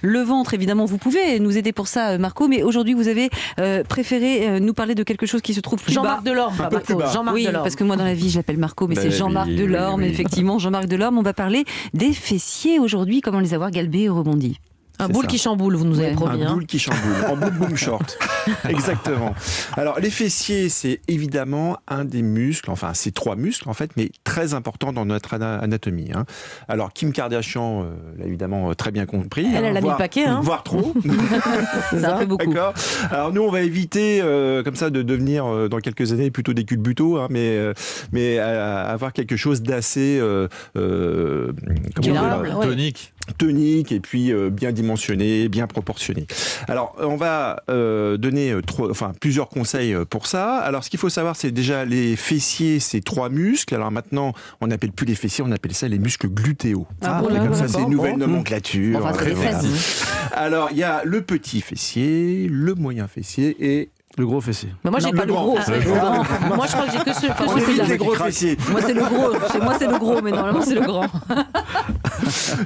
le ventre, évidemment, vous pouvez nous aider pour ça, Marco, mais aujourd'hui, vous avez préféré nous parler de quelque chose qui se trouve plus Jean-Marc bas. Delorme, pas Marco. Jean-Marc Oui, Delorme. parce que moi, dans la vie, je l'appelle Marco, mais c'est Jean-Marc Delorme, effectivement. Jean-Marc Delorme, on va parler des fessiers aujourd'hui, comment les avoir galbés et rebondis. Un boule qui chamboule, vous nous avez promis. Un boule qui chamboule, en boule boom short. Exactement. Alors, les fessiers, c'est évidemment un des muscles, enfin, c'est 3 muscles, en fait, mais très importants dans notre anatomie. Alors, Kim Kardashian l'a évidemment très bien compris. Elle a mis le paquet, voire trop. Ça fait beaucoup. D'accord. Alors, nous, on va éviter, comme ça, de devenir, dans quelques années, plutôt des culbutos, mais avoir quelque chose d'assez... tonique et puis bien dimensionné, bien proportionné. Alors, on va donner plusieurs conseils pour ça. Alors, ce qu'il faut savoir, c'est déjà les fessiers, c'est 3 muscles. Alors maintenant, on n'appelle plus les fessiers, on appelle ça les muscles glutéaux. C'est une nouvelle nomenclature. Alors, il y a le petit fessier, le moyen fessier et le gros fessier. Mais moi, j'ai pas le gros. Moi, je crois que j'ai que celui-là. Les gros fessiers. Moi, c'est le gros. Chez moi, c'est le gros, mais normalement, c'est le grand.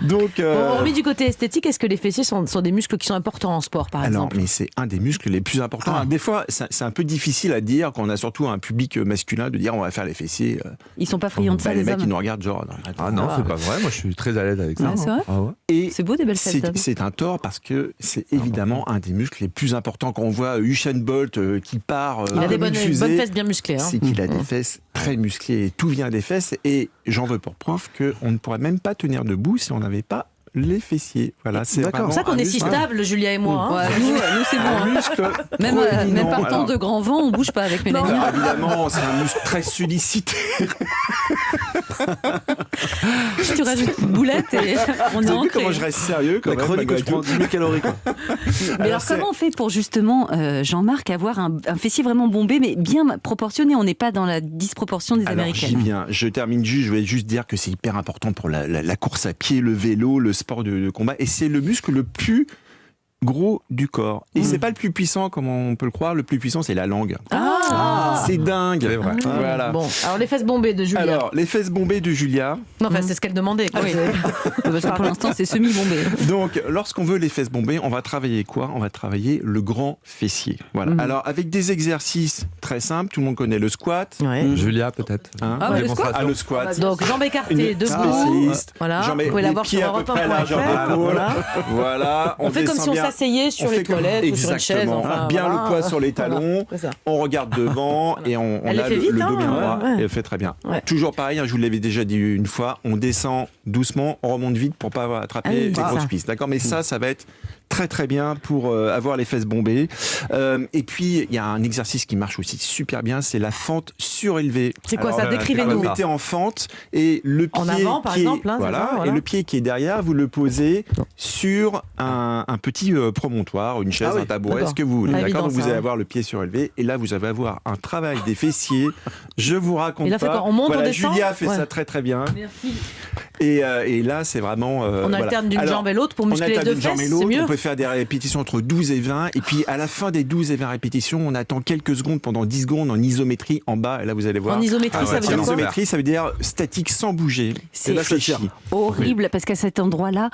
Donc, hormis du côté esthétique, est-ce que les fessiers sont des muscles qui sont importants en sport, par exemple ? Mais c'est un des muscles les plus importants. Des fois, c'est un peu difficile à dire quand on a surtout un public masculin de dire on va faire les fessiers. Ils sont pas friands de ça, les mecs, ils nous regardent genre. Non, c'est pas vrai. Moi, je suis très à l'aise avec ça. C'est vrai. Et c'est beau, des belles fesses. C'est un tort parce que c'est évidemment un des muscles les plus importants. Quand on voit Usain Bolt qui part, il a des bonnes fesses bien musclées. C'est qu'il a des fesses très musclées et tout vient des fesses. Et j'en veux pour preuve qu'on ne pourrait même pas tenir debout si on n'avait pas les fessiers. Voilà, c'est d'accord. C'est ça qu'on est si stable, Julia et moi. Nous, c'est bon. Même par temps de grand vent, on bouge pas avec Mélanie. Évidemment, c'est un muscle très sollicité. Tu rajoutes une boulette et on est ancré. Comment je reste sérieux quand même. La chronique, je prends 10 000 calories. Mais alors comment on fait pour justement, Jean-Marc, avoir un fessier vraiment bombé, mais bien proportionné ? On n'est pas dans la disproportion des Américaines. J'y viens. Je termine juste. Je voulais juste dire que c'est hyper important pour la course à pied, le vélo, le sport de combat. Et c'est le muscle le plus gros du corps. Et c'est pas le plus puissant, comme on peut le croire. Le plus puissant, c'est la langue. C'est dingue. C'est vrai. Voilà. Bon, alors les fesses bombées de Julia. Alors, les fesses bombées de Julia. Non, enfin, c'est ce qu'elle demandait. Oui. Parce que pour l'instant, c'est semi-bombé. Donc, lorsqu'on veut les fesses bombées, on va travailler quoi ? On va travailler le grand fessier. Voilà. Alors, avec des exercices très simples, tout le monde connaît le squat. Julia, peut-être. Le squat. Donc, jambes écartées, debout. Voilà. Vous pouvez l'avoir sur Europe 1.fr. Voilà. On fait comme si on s'asseyait sur les toilettes ou sur une chaise. Bien le poids sur les talons. On regarde devant et on a le dos bien droit. Elle fait très bien. Toujours pareil, je vous l'avais déjà dit une fois, on descend doucement, on remonte vite pour pas attraper les grosses cuisses. D'accord, mais ça va être très très bien pour avoir les fesses bombées. Et puis il y a un exercice qui marche aussi super bien, c'est la fente surélevée. C'est quoi ça ? Décrivez-nous. Vous mettez en fente et le pied en avant, par exemple, et le pied qui est derrière, vous le posez sur un petit promontoire, une chaise, un tabouret, ce que vous voulez. D'accord, donc vous allez avoir le pied surélevé et là vous allez avoir un travail des fessiers. Je vous raconte et là, pas. On monte, on descend. Julia fait ça très très bien. Merci. Et là c'est vraiment. On alterne d'une jambe et l'autre pour muscler les deux fesses. C'est mieux. On peut faire des répétitions entre 12 et 20 et puis à la fin des 12 et 20 répétitions, on attend quelques secondes pendant 10 secondes en isométrie en bas et là vous allez voir. En isométrie, ça veut dire quoi ? Isométrie, ça veut dire statique sans bouger. C'est horrible parce qu'à cet endroit-là,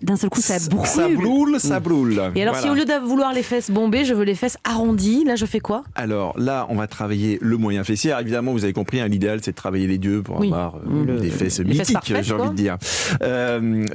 d'un seul coup ça brûle. Ça brûle. Et alors si au lieu de vouloir les fesses bombées, je veux les fesses arrondies, là je fais quoi ? Alors là, on va travailler le moyen fessier. Alors, évidemment, vous avez compris, l'idéal c'est de travailler les deux pour avoir des fesses mythiques, j'ai envie de dire.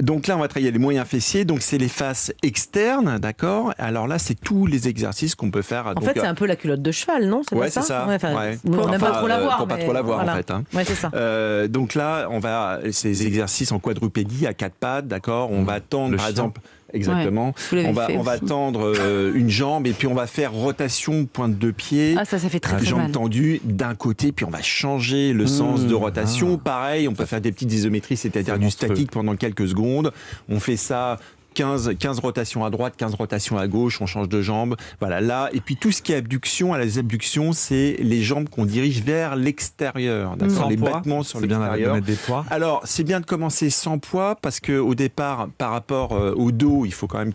Donc là, on va travailler les moyens fessiers. Donc c'est les faces externes, d'accord ? Alors là, c'est tous les exercices qu'on peut faire. En fait, c'est un peu la culotte de cheval, non ? C'est ça. On n'aime pas trop la voir. Pour pas trop la voir, en fait. Ouais, c'est ça. Donc là, on va ces exercices en quadrupédie à 4 pattes, d'accord ? On va tendre, par exemple. Exactement. Ouais, on va tendre une jambe et puis on va faire rotation pointe de pied. Ça fait très jambe mal. tendue d'un côté, puis on va changer le sens de rotation. Pareil, on peut faire des petites isométries, c'est-à-dire du statique pendant quelques secondes. On fait ça 15 rotations à droite, 15 rotations à gauche, on change de jambe. Voilà, là. Et puis tout ce qui est abduction, les abductions, c'est les jambes qu'on dirige vers l'extérieur. D'accord, les battements sur l'extérieur. Alors, c'est bien de commencer sans poids parce qu'au départ, par rapport au dos, il faut quand même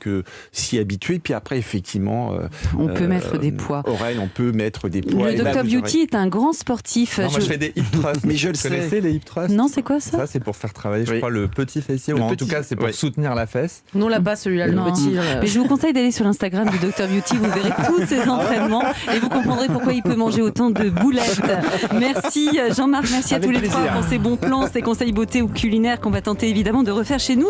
s'y habituer. Puis après, effectivement, on peut mettre des poids. Oreille, on peut mettre des poids. Le Dr Beauty est un grand sportif. Non, moi, je fais des hip thrusts. Mais je le sais. Vous connaissez les hip thrusts ? Non, c'est quoi ça ? Ça, c'est pour faire travailler, je crois, le petit fessier. Ou en tout cas, c'est pour soutenir la fesse. l'a pas celui-là, le Non. petit. Mais je vous conseille d'aller sur l'Instagram du Dr Beauty, vous verrez tous ses entraînements et vous comprendrez pourquoi il peut manger autant de boulettes. Merci Jean-Marc, merci à tous les trois pour ces bons plans, ces conseils beauté ou culinaires qu'on va tenter évidemment de refaire chez nous.